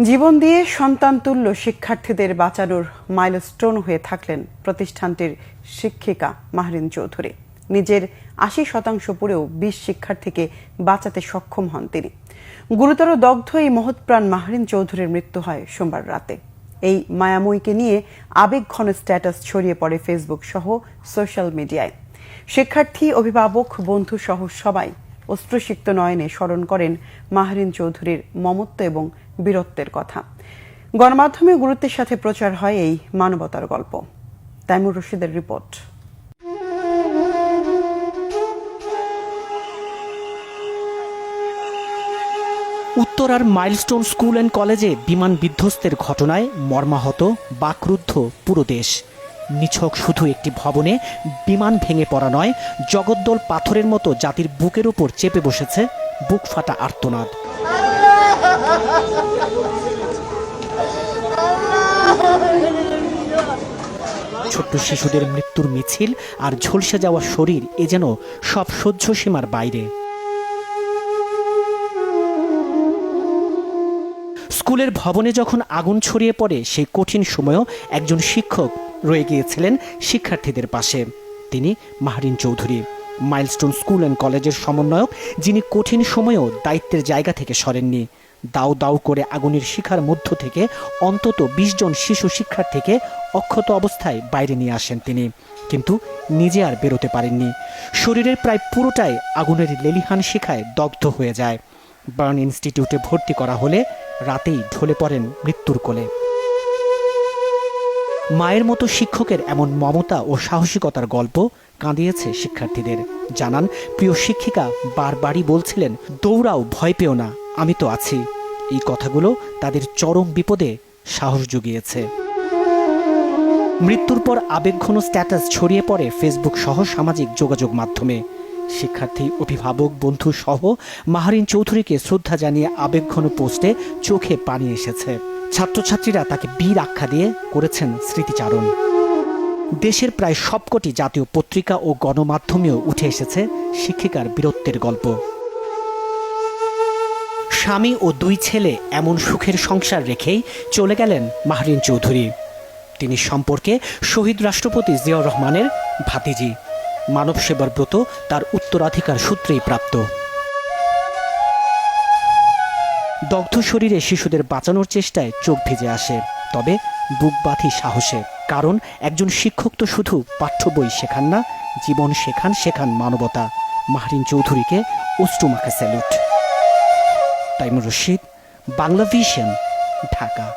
জীবন দিয়ে সন্তানতুল্য শিক্ষার্থীদের বাঁচানোর মাইলস্টোন হয়ে থাকলেন প্রতিষ্ঠানটির শিক্ষিকা মাহরিন চৌধুরী। নিজের ৮০% পড়েও ২০ শিক্ষার্থীকে বাঁচাতে সক্ষম হন তিনি। গুরুতর দগ্ধ এই মহৎপ্রাণ মাহরিন চৌধুরীর মৃত্যু হয় সোমবার রাতে। এই মায়াময়ীকে নিয়ে আবেগঘন স্ট্যাটাস ছড়িয়ে পড়ে ফেসবুক সহ সোশ্যাল মিডিয়ায়। শিক্ষার্থী, অভিভাবক, বন্ধু সহ সবাই অশ্রুসিক্ত নয়নে স্মরণ করেন মাহরিন চৌধুরীর মমত্ব এবং বীরত্বের কথা। গণমাধ্যমে গুরুত্বের সাথে প্রচার হয় এই মানবতার গল্প। তাইমুর রশিদের রিপোর্ট। উত্তরার মাইলস্টোন স্কুল অ্যান্ড কলেজে বিমান বিধ্বস্তের ঘটনায় মর্মাহত, বাকরুদ্ধ পুরো দেশ। নিছক শুধু একটি ভবনে বিমান ভেঙে পড়া নয়, জগদ্দল পাথরের মতো জাতির বুকের উপর চেপে বসেছে বুক ফাটা আর্তনাদ। ছোট্ট শিশুদের মৃত্যুর মিছিল আর ঝলসে যাওয়া শরীর, এ যেন সব সহ্য সীমার বাইরে। স্কুলের ভবনে যখন আগুন ছড়িয়ে পড়ে, সেই কঠিন সময়েও একজন শিক্ষক রয়ে গিয়েছিলেন শিক্ষার্থীদের পাশে। তিনি Mahrin Chowdhury, milestone school and কলেজের সমন্বয়ক, যিনি কঠিন সময়েও দায়িত্বের জায়গা থেকে সরেননি। দাউ দাউ করে আগুনের শিখার মধ্য থেকে অন্তত ২০ জন শিশু শিক্ষার্থীকে অক্ষত অবস্থায় বাইরে নিয়ে আসেন তিনি, কিন্তু নিজে আর বেরোতে পারেননি। শরীরের প্রায় পুরোটাই আগুনের লেলিহান শিখায় দগ্ধ হয়ে যায়। বার্ন ইনস্টিটিউটে ভর্তি করা হলে রাতেই ঢলে পড়েন মৃত্যুর কোলে। মায়ের মতো শিক্ষকের এমন মমতা ও সাহসিকতার গল্প কাঁদিয়েছে শিক্ষার্থীদের। জানান, প্রিয় শিক্ষিকা বারবারই বলছিলেন, দৌড়াও, ভয় পেও না, আমি তো আছি। এই কথাগুলো তাদের চরম বিপদে সাহস জুগিয়েছে। মৃত্যুর পর আবেগঘন স্ট্যাটাস ছড়িয়ে পড়ে ফেসবুক সহ সামাজিক যোগাযোগ মাধ্যমে। শিক্ষার্থী, অভিভাবক, বন্ধু সহ মাহরিন চৌধুরীকে শ্রদ্ধা জানিয়ে আবেগঘন পোস্টে চোখে পানি এসেছে। ছাত্রছাত্রীরা তাকে বীর আখ্যা দিয়ে করেছেন স্মৃতিচারণ। দেশের প্রায় সবকটি জাতীয় পত্রিকা ও গণমাধ্যমেও উঠে এসেছে শিক্ষিকার বীরত্বের গল্প। স্বামী ও ২ ছেলে, এমন সুখের সংসার রেখেই চলে গেলেন মাহরিন চৌধুরী। তিনি সম্পর্কে শহীদ রাষ্ট্রপতি জিয়াউর রহমানের ভাতিজি। মানব সেবার ব্রত তার উত্তরাধিকার সূত্রেই প্রাপ্ত। দগ্ধ শরীরে শিশুদের বাঁচানোর চেষ্টায় চোখ ভিজে আসে, তবে বুক বাঁধি সাহসে। কারণ একজন শিক্ষক তো শুধু পাঠ্য বই শেখান না, জীবন শেখান মানবতা। মাহরিন চৌধুরীকে অশ্রুমাখা স্যালুট। তাইমুর রশিদ, বাংলা ভিশন, ঢাকা।